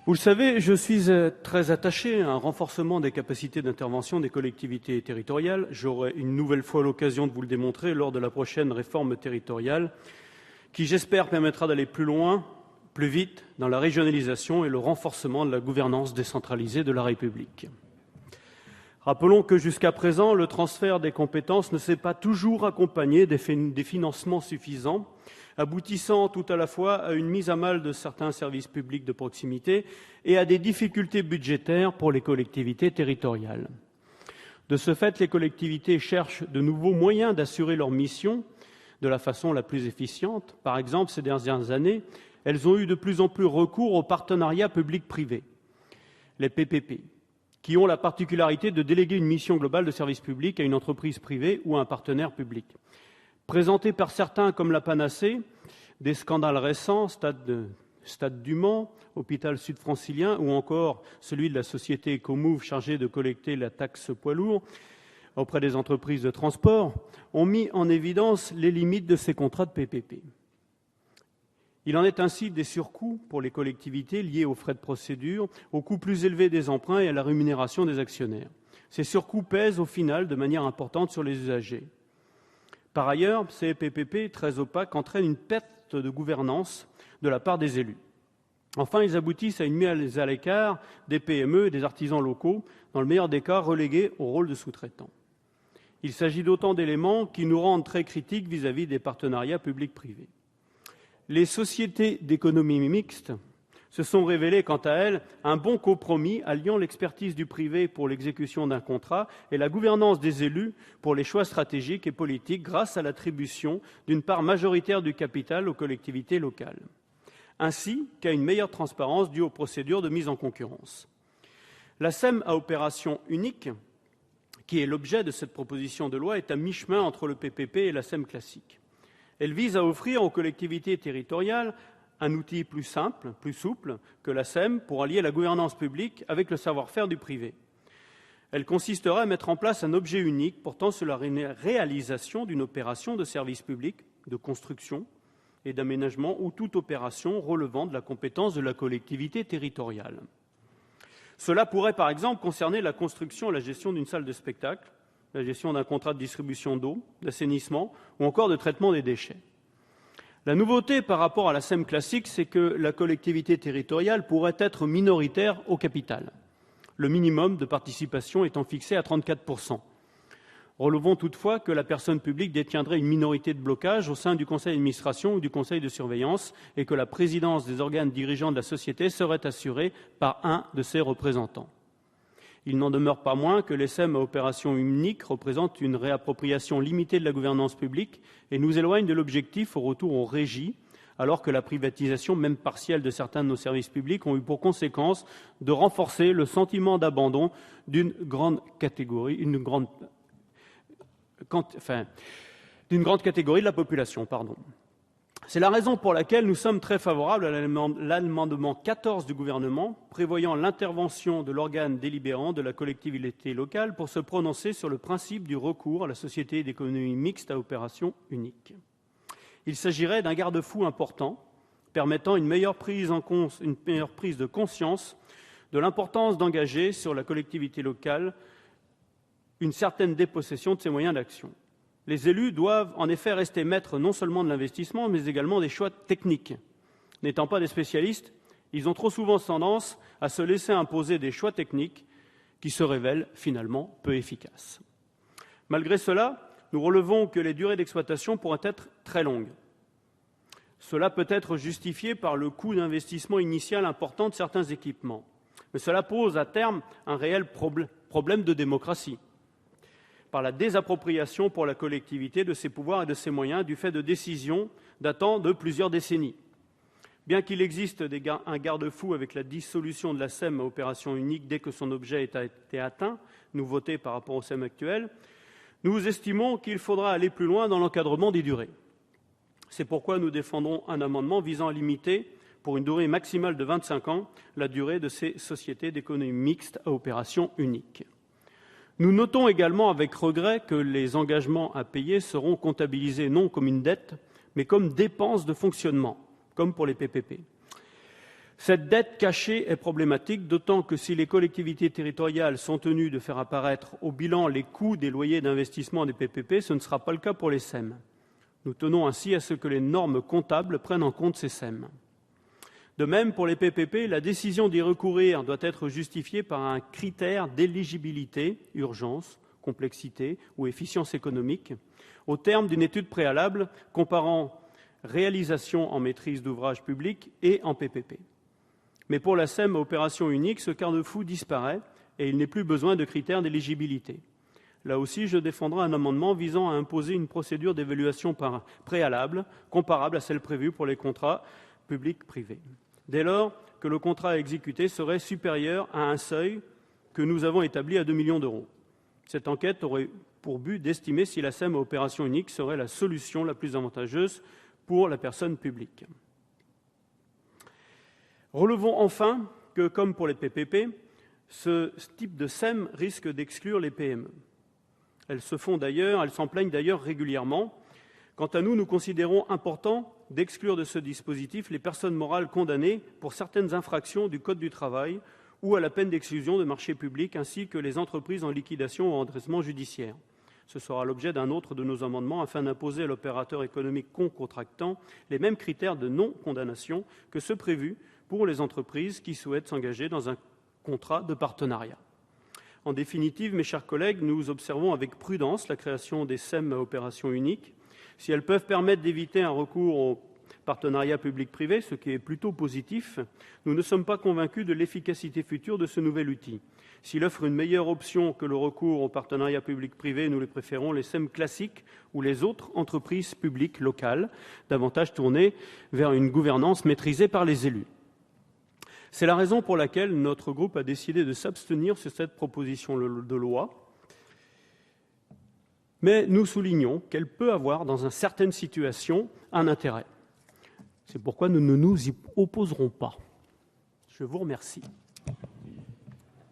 Vous le savez, je suis très attaché à un renforcement des capacités d'intervention des collectivités territoriales. J'aurai une nouvelle fois l'occasion de vous le démontrer lors de la prochaine réforme territoriale, qui, j'espère, permettra d'aller plus loin, plus vite, dans la régionalisation et le renforcement de la gouvernance décentralisée de la République. Rappelons que jusqu'à présent, le transfert des compétences ne s'est pas toujours accompagné des financements suffisants, aboutissant tout à la fois à une mise à mal de certains services publics de proximité et à des difficultés budgétaires pour les collectivités territoriales. De ce fait, les collectivités cherchent de nouveaux moyens d'assurer leur mission de la façon la plus efficiente. Par exemple, ces dernières années, elles ont eu de plus en plus recours aux partenariats public-privé, les PPP, qui ont la particularité de déléguer une mission globale de service public à une entreprise privée ou à un partenaire public. Présentés par certains comme la panacée, des scandales récents, Stade du Mans, Hôpital Sud-Francilien ou encore celui de la société Ecomove chargée de collecter la taxe poids lourds auprès des entreprises de transport, ont mis en évidence les limites de ces contrats de PPP. Il en est ainsi des surcoûts pour les collectivités liés aux frais de procédure, au coût plus élevé des emprunts et à la rémunération des actionnaires. Ces surcoûts pèsent au final de manière importante sur les usagers. Par ailleurs, ces PPP très opaques entraînent une perte de gouvernance de la part des élus. Enfin, ils aboutissent à une mise à l'écart des PME et des artisans locaux, dans le meilleur des cas relégués au rôle de sous-traitants. Il s'agit d'autant d'éléments qui nous rendent très critiques vis-à-vis des partenariats publics-privés. Les sociétés d'économie mixte se sont révélées, quant à elles, un bon compromis alliant l'expertise du privé pour l'exécution d'un contrat et la gouvernance des élus pour les choix stratégiques et politiques grâce à l'attribution d'une part majoritaire du capital aux collectivités locales, ainsi qu'à une meilleure transparence due aux procédures de mise en concurrence. La SEM à opération unique, qui est l'objet de cette proposition de loi, est à mi-chemin entre le PPP et la SEM classique. Elle vise à offrir aux collectivités territoriales un outil plus simple, plus souple que la SEM pour allier la gouvernance publique avec le savoir-faire du privé. Elle consistera à mettre en place un objet unique portant sur la réalisation d'une opération de service public, de construction et d'aménagement ou toute opération relevant de la compétence de la collectivité territoriale. Cela pourrait par exemple concerner la construction et la gestion d'une salle de spectacle, la gestion d'un contrat de distribution d'eau, d'assainissement ou encore de traitement des déchets. La nouveauté par rapport à la SEM classique, c'est que la collectivité territoriale pourrait être minoritaire au capital, le minimum de participation étant fixé à 34%. Relevons toutefois que la personne publique détiendrait une minorité de blocage au sein du conseil d'administration ou du conseil de surveillance et que la présidence des organes dirigeants de la société serait assurée par un de ses représentants. Il n'en demeure pas moins que les SEM à opération unique représentent une réappropriation limitée de la gouvernance publique et nous éloignent de l'objectif au retour aux régies, alors que la privatisation, même partielle, de certains de nos services publics ont eu pour conséquence de renforcer le sentiment d'abandon d'une grande catégorie de la population. C'est la raison pour laquelle nous sommes très favorables à l'amendement 14 du gouvernement, prévoyant l'intervention de l'organe délibérant de la collectivité locale pour se prononcer sur le principe du recours à la société d'économie mixte à opération unique. Il s'agirait d'un garde-fou important, permettant une meilleure prise de conscience de l'importance d'engager sur la collectivité locale une certaine dépossession de ses moyens d'action. Les élus doivent en effet rester maîtres non seulement de l'investissement, mais également des choix techniques. N'étant pas des spécialistes, ils ont trop souvent tendance à se laisser imposer des choix techniques qui se révèlent finalement peu efficaces. Malgré cela, nous relevons que les durées d'exploitation pourraient être très longues. Cela peut être justifié par le coût d'investissement initial important de certains équipements. Mais cela pose à terme un réel problème de démocratie, par la désappropriation pour la collectivité de ses pouvoirs et de ses moyens du fait de décisions datant de plusieurs décennies. Bien qu'il existe un garde-fou avec la dissolution de la SEM à opération unique dès que son objet a été atteint, nouveauté par rapport au SEM actuel, nous estimons qu'il faudra aller plus loin dans l'encadrement des durées. C'est pourquoi nous défendrons un amendement visant à limiter, pour une durée maximale de 25 ans, la durée de ces sociétés d'économie mixte à opération unique. Nous notons également avec regret que les engagements à payer seront comptabilisés non comme une dette, mais comme dépenses de fonctionnement, comme pour les PPP. Cette dette cachée est problématique, d'autant que si les collectivités territoriales sont tenues de faire apparaître au bilan les coûts des loyers d'investissement des PPP, ce ne sera pas le cas pour les SEM. Nous tenons ainsi à ce que les normes comptables prennent en compte ces SEM. De même, pour les PPP, la décision d'y recourir doit être justifiée par un critère d'éligibilité, urgence, complexité ou efficience économique, au terme d'une étude préalable comparant réalisation en maîtrise d'ouvrage public et en PPP. Mais pour la SEM à opération unique, ce garde-fou disparaît et il n'est plus besoin de critères d'éligibilité. Là aussi, je défendrai un amendement visant à imposer une procédure d'évaluation par préalable comparable à celle prévue pour les contrats publics-privés. Dès lors que le contrat à exécuter serait supérieur à un seuil que nous avons établi à 2 millions d'euros. Cette enquête aurait pour but d'estimer si la SEM à opération unique serait la solution la plus avantageuse pour la personne publique. Relevons enfin que, comme pour les PPP, ce type de SEM risque d'exclure les PME. Elles s'en plaignent d'ailleurs régulièrement. Quant à nous, nous considérons important d'exclure de ce dispositif les personnes morales condamnées pour certaines infractions du Code du travail ou à la peine d'exclusion de marché public, ainsi que les entreprises en liquidation ou en redressement judiciaire. Ce sera l'objet d'un autre de nos amendements afin d'imposer à l'opérateur économique contractant les mêmes critères de non-condamnation que ceux prévus pour les entreprises qui souhaitent s'engager dans un contrat de partenariat. En définitive, mes chers collègues, nous observons avec prudence la création des SEM à opération unique. Si elles peuvent permettre d'éviter un recours au partenariat public-privé, ce qui est plutôt positif, nous ne sommes pas convaincus de l'efficacité future de ce nouvel outil. S'il offre une meilleure option que le recours au partenariat public-privé, nous les préférons les SEM classiques ou les autres entreprises publiques locales, davantage tournées vers une gouvernance maîtrisée par les élus. C'est la raison pour laquelle notre groupe a décidé de s'abstenir sur cette proposition de loi. Mais nous soulignons qu'elle peut avoir, dans certaines situations, un intérêt. C'est pourquoi nous ne nous y opposerons pas. Je vous remercie.